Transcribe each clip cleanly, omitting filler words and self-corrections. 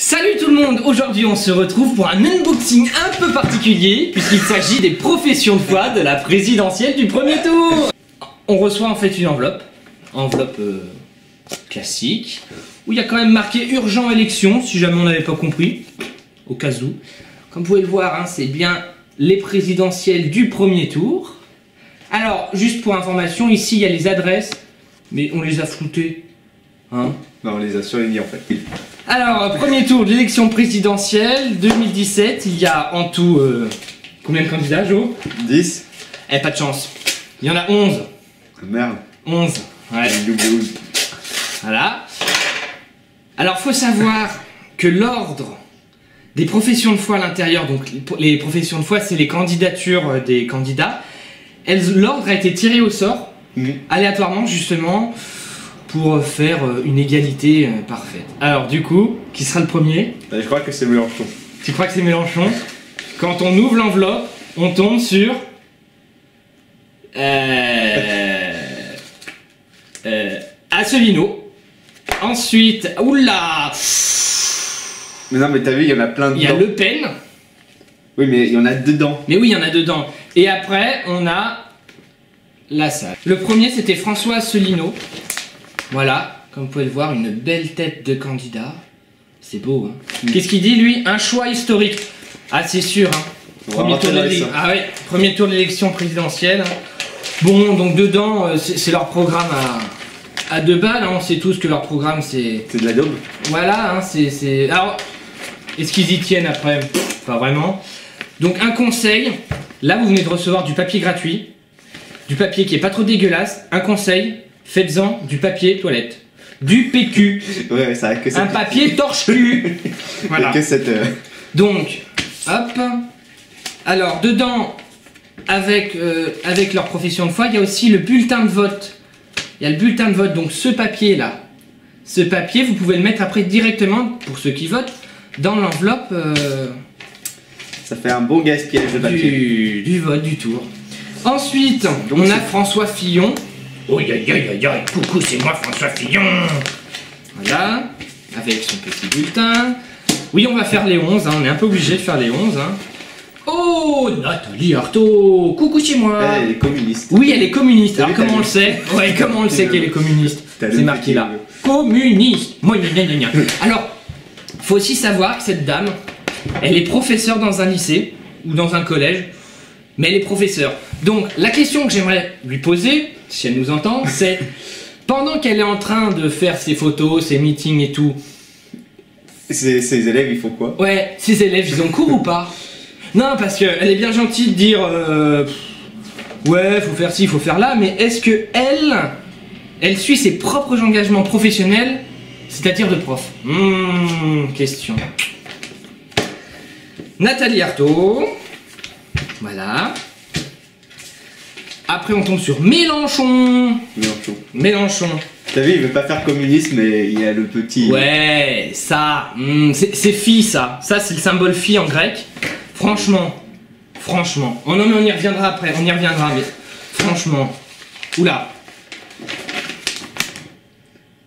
Salut tout le monde, aujourd'hui on se retrouve pour un unboxing un peu particulier puisqu'il s'agit des professions de foi de la présidentielle du premier tour. On reçoit en fait une enveloppe classique où il y a quand même marqué urgent élection si jamais on n'avait pas compris, au cas où. Comme vous pouvez le voir, hein, c'est bien les présidentielles du premier tour. Alors juste pour information, ici il y a les adresses, mais on les a floutées. Hein? Non, on les a surlignés en fait. Alors, premier tour de l'élection présidentielle 2017, il y a en tout combien de candidats, Jo? 10. Eh, pas de chance. Il y en a 11. Merde. 11. Ouais. Voilà. Alors, faut savoir que l'ordre des professions de foi à l'intérieur, donc les professions de foi, c'est les candidatures des candidats, l'ordre a été tiré au sort, aléatoirement justement, pour faire une égalité parfaite. Alors du coup, qui sera le premier? Je crois que c'est Mélenchon. Tu crois que c'est Mélenchon? Quand on ouvre l'enveloppe, on tombe sur... Asselineau. Ensuite, oula. Mais non, mais t'as vu, il y en a plein dedans. Il y a Le Pen. Oui, mais il y en a dedans. Mais oui, il y en a dedans. Et après, on a la salle. Le premier, c'était François Asselineau. Voilà, comme vous pouvez le voir, une belle tête de candidat. C'est beau, hein. Qu'est-ce qu'il dit, lui? Un choix historique. Ah, c'est sûr, hein. Premier tour de l'élection présidentielle. Bon, donc dedans, c'est leur programme à 2 balles. Hein. On sait tous que leur programme, c'est... C'est de la daube. Voilà, hein, c'est... Alors, est-ce qu'ils y tiennent après? Pas vraiment. Donc, un conseil. Là, vous venez de recevoir du papier gratuit. Du papier qui est pas trop dégueulasse. Un conseil. Faites-en du papier toilette. Du PQ. Ouais, ça a que un papier torche-cul. Voilà. Que cette... Donc, hop. Alors, dedans, avec leur profession de foi, il y a aussi le bulletin de vote. Il y a le bulletin de vote, donc ce papier-là. Ce papier, vous pouvez le mettre après directement, pour ceux qui votent, dans l'enveloppe... Ça fait un bon gaspillage de papier. Du vote, du tour. Ensuite, donc, on a François Fillon. Oh, coucou, c'est moi François Fillon. Voilà, avec son petit bulletin. Oui, on va faire les 11, hein. On est un peu obligé de faire les 11. Hein. Oh, Nathalie Arthaud. Coucou, c'est moi. Elle est communiste. Oui, elle est communiste. Alors, comment on le sait? Ouais, comment on le sait qu'elle est communiste? C'est marqué là. Communiste. Alors, faut aussi savoir que cette dame, elle est professeure dans un lycée ou dans un collège, mais elle est professeure. Donc, la question que j'aimerais lui poser, si elle nous entend, c'est pendant qu'elle est en train de faire ses photos, ses meetings et tout. Ses élèves, ils font quoi? Ouais, ses élèves, ils ont cours ou pas? Non, parce qu'elle est bien gentille de dire ouais, faut faire ci, faut faire là, mais est-ce que elle suit ses propres engagements professionnels, c'est-à-dire de prof? Question. Nathalie Arthaud. Voilà. Après, on tombe sur Mélenchon. Mélenchon. T'as vu, il veut pas faire communiste, mais il y a le petit... Ouais, ça, c'est phi, ça. Ça, c'est le symbole phi en grec. Franchement. Oh non, mais on y reviendra après, mais franchement. Oula.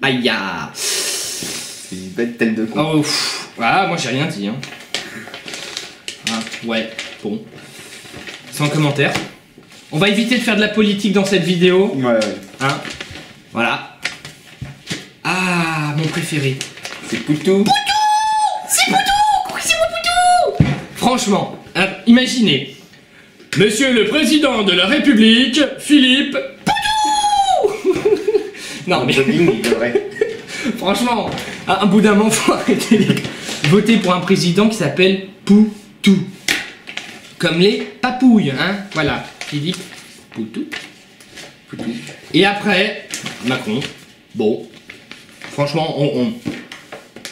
Aïe ya. C'est une bête telle de con. Oh, voilà, moi j'ai rien dit, hein. Ah, ouais, bon. Sans commentaire. On va éviter de faire de la politique dans cette vidéo. Ouais. Hein? Voilà. Ah, mon préféré. C'est Poutou. Poutou! C'est Poutou! C'est mon Poutou! Franchement, hein, imaginez. Monsieur le Président de la République, Philippe Poutou! Non mais... Franchement, à un bout d'un moment, faut arrêter. Voter pour un président qui s'appelle Poutou. Comme les papouilles, hein? Voilà. Philippe Poutou. Et après, Macron. Bon, franchement,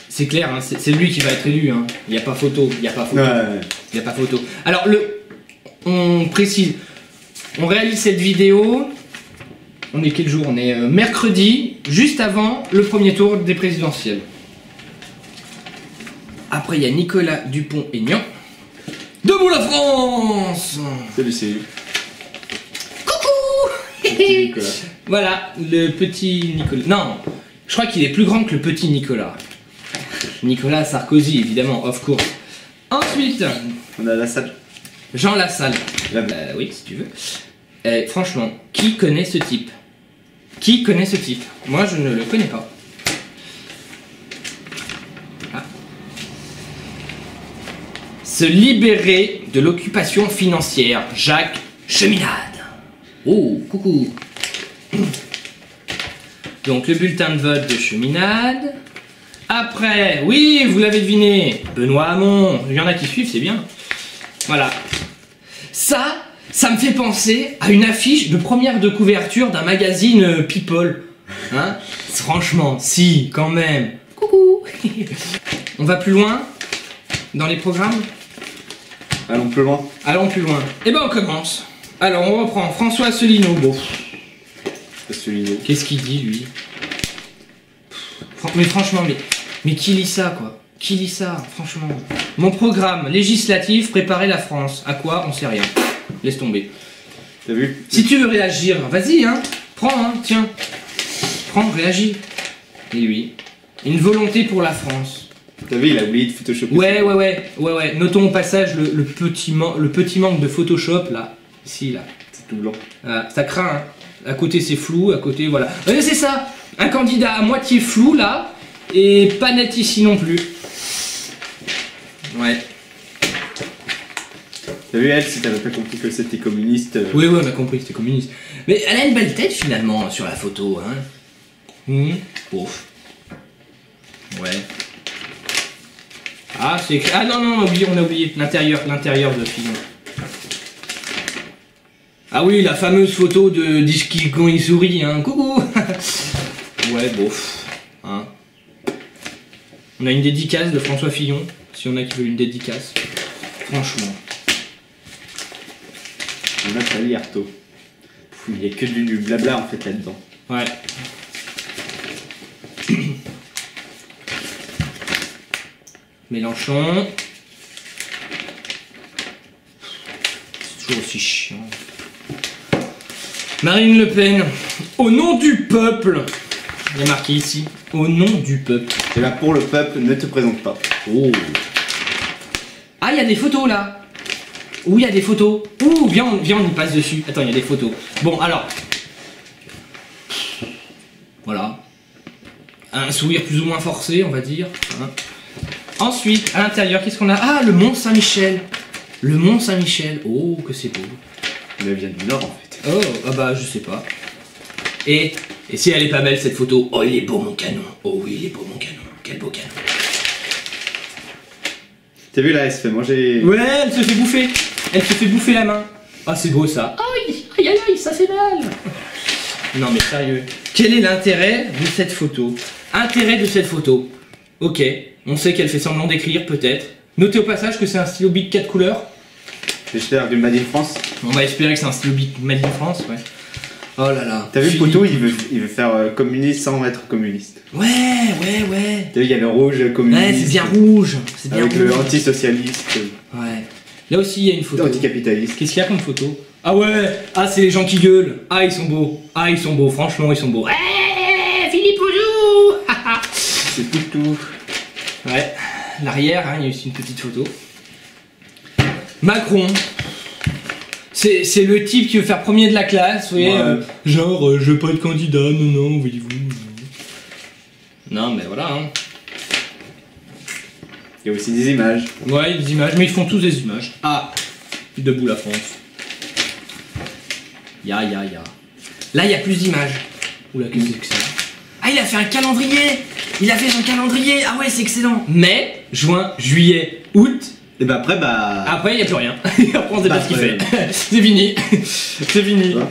c'est clair, hein, c'est lui qui va être élu. Hein. Il n'y a pas photo. Il n'y a pas photo. Alors, on précise, on réalise cette vidéo. On est quel jour? On est mercredi, juste avant le premier tour des présidentielles. Après, il y a Nicolas Dupont-Aignan. Debout la France! Salut, c'est lui. Coucou! Voilà, le petit Nicolas. Non, je crois qu'il est plus grand que le petit Nicolas. Nicolas Sarkozy, évidemment, of course. Ensuite, On a la salle. Jean Lassalle. La... Oui, si tu veux. Franchement, qui connaît ce type? Qui connaît ce type? Moi, je ne le connais pas. Ah. Se libérer de l'occupation financière, Jacques Cheminade. Oh, coucou. Donc, le bulletin de vote de Cheminade. Après, oui, vous l'avez deviné, Benoît Hamon. Il y en a qui suivent, c'est bien. Voilà. Ça me fait penser à une affiche de première de couverture d'un magazine People. Hein? Franchement, si, quand même. Coucou. On va plus loin dans les programmes? Allons plus loin. Allons plus loin. Eh ben on commence. Alors on reprend. François Asselineau. Bon. Qu'est-ce qu'il dit lui? Mais franchement, mais qui lit ça quoi? Qui lit ça, franchement? Mon programme législatif, préparer la France. À quoi? On sait rien. Laisse tomber. T'as vu? Si tu veux réagir, vas-y, hein. Prends, hein, tiens. Prends, réagis. Et oui. Une volonté pour la France. T'as vu, il a oublié de Photoshop. Ouais. Notons au passage le petit manque de Photoshop, là. Ici, là. C'est tout blanc. Ça craint, hein. À côté, c'est flou, à côté, voilà. C'est ça. Un candidat à moitié flou, là. Et pas net ici non plus. Ouais. T'as vu, elle, si t'avais pas compris que c'était communiste. Oui, on a compris que c'était communiste. Mais elle a une belle tête finalement sur la photo, hein. Ouf. Ouais. Ah, c'est. Ah non, on a oublié. L'intérieur de film. Ah oui, la fameuse photo de Disky quand il sourit, hein. Coucou. Ouais, bof. Hein. On a une dédicace de François Fillon, si on a qui veut une dédicace. Franchement. Nathalie Arthaud. Il n'y a que du blabla en fait là-dedans. Ouais. Mélenchon. C'est toujours aussi chiant. Marine Le Pen. Au nom du peuple. Il y a marqué ici. Au nom du peuple. Et là pour le peuple, ne te présente pas. Oh. Ah, il y a des photos là. Où il y a des photos. Ouh, viens, on y passe dessus. Attends, il y a des photos. Bon, alors. Voilà. Un sourire plus ou moins forcé, on va dire. Hein. Ensuite, à l'intérieur, qu'est-ce qu'on a? Ah, le Mont Saint-Michel. Le Mont Saint-Michel. Oh, que c'est beau. Elle vient du Nord en fait. Oh, ah bah, je sais pas. Et si elle est pas belle cette photo? Oh, il est beau mon canon. Oh oui, il est beau mon canon. Quel beau canon. T'as vu là, elle se fait manger. Ouais, elle se fait bouffer. Elle se fait bouffer la main. Ah, c'est beau ça. Aïe, ça fait mal. Non mais sérieux. Quel est l'intérêt de cette photo? Intérêt de cette photo. Ok, on sait qu'elle fait semblant d'écrire peut-être. Notez au passage que c'est un stylo Bic 4 couleurs. J'espère du Made in France. On va espérer que c'est un stylo Bic Made in France, ouais. Oh là là. T'as vu Poto, il veut faire communiste sans être communiste. Ouais. T'as vu, il y a le rouge communiste. Ouais, c'est bien rouge. C'est bien avec rouge. le antisocialiste. Ouais. Là aussi, il y a une photo. Anticapitaliste. Qu'est-ce qu'il y a comme photo? Ah ouais. Ah, c'est les gens qui gueulent. Ah, ils sont beaux. Franchement, ils sont beaux. Philippe Ouzou. C'est tout. Ouais. L'arrière, hein, il y a aussi une petite photo. Macron. C'est le type qui veut faire premier de la classe, vous voyez. Ouais. Je veux pas être candidat, non, voyez-vous. Non, mais voilà, hein. Il y a aussi des images. Ouais, des images, mais ils font tous des images. Ah, debout la France. Ya. Là, il y a plus d'images. Oula, qu'est-ce que c'est que ça? Ah, il a fait un calendrier. Ah ouais, c'est excellent. Mai, juin, juillet, août. Et bah après, Après, il n'y a plus rien. Après, on sait pas ce qu'il fait. C'est fini. C'est fini. Ouais.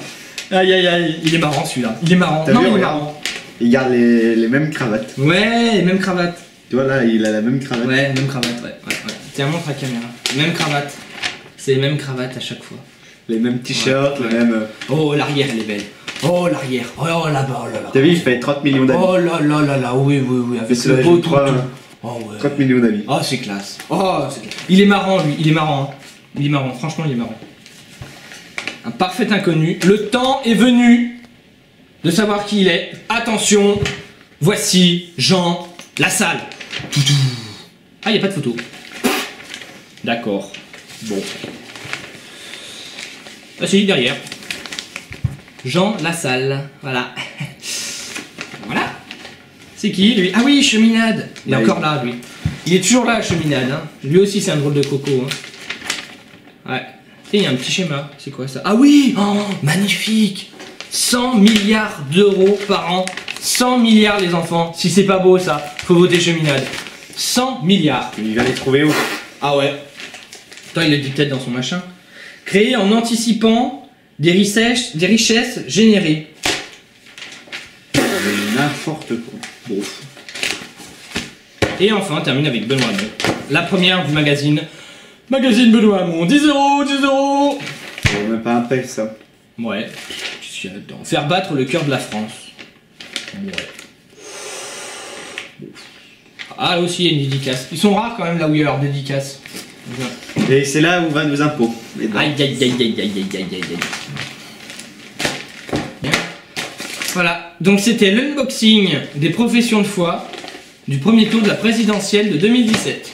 Aïe. Il est marrant celui-là. Il est marrant. T'as Non, vu, mais il est regarde. marrant. Il garde les mêmes cravates. Ouais, les mêmes cravates. Tu vois là, il a la même cravate. Ouais, même cravate, ouais. Tiens, montre la caméra. Même cravate. C'est les mêmes cravates à chaque fois. Les mêmes t-shirts, Ouais. les mêmes. Oh, l'arrière, elle est belle. Oh, l'arrière. Oh, là-bas, oh là là. T'as vu, il fait 30 millions d'amis. Oh là, oui. Avec cela, le beau je crois, tout. Oh ouais. 30 millions d'amis. Oh, c'est classe. Oh, c'est classe. Il est marrant, lui. Il est marrant. Franchement, il est marrant. Un parfait inconnu. Le temps est venu de savoir qui il est. Attention, voici Jean Lassalle. Toutou. Ah, il n'y a pas de photo. D'accord. Bon. Ah, c'est lui derrière. Jean Lassalle. Voilà. Voilà. C'est qui, lui? Ah oui, Cheminade. Il est encore là, lui. Il est toujours là, Cheminade. Hein. Lui aussi, c'est un drôle de coco. Hein. Ouais. Et il y a un petit schéma. C'est quoi ça? Ah oui! Oh, magnifique! 100 milliards d'euros par an. 100 milliards, les enfants. Si c'est pas beau, ça, faut voter Cheminade. 100 milliards. Il va les trouver où? Ah ouais. Attends, il le dit peut-être dans son machin. Créé en anticipant des richesses générées. N'importe quoi. Bon. Et enfin, on termine avec Benoît Hamon. La première du magazine. Magazine Benoît Hamon. 10 €, 10 €. On n'a pas un pelle, ça. Ouais. Qu'est-ce qu'il y a là-dedans? Faire battre le cœur de la France. Ouais. Ah, là aussi, il y a une dédicace. Ils sont rares quand même là où il y a leur dédicace. Et c'est là où va nos impôts. Aïe, aïe, aïe, aïe, aïe, aïe, aïe, aïe. Bien. Voilà. Donc c'était l'unboxing des professions de foi du premier tour de la présidentielle de 2017.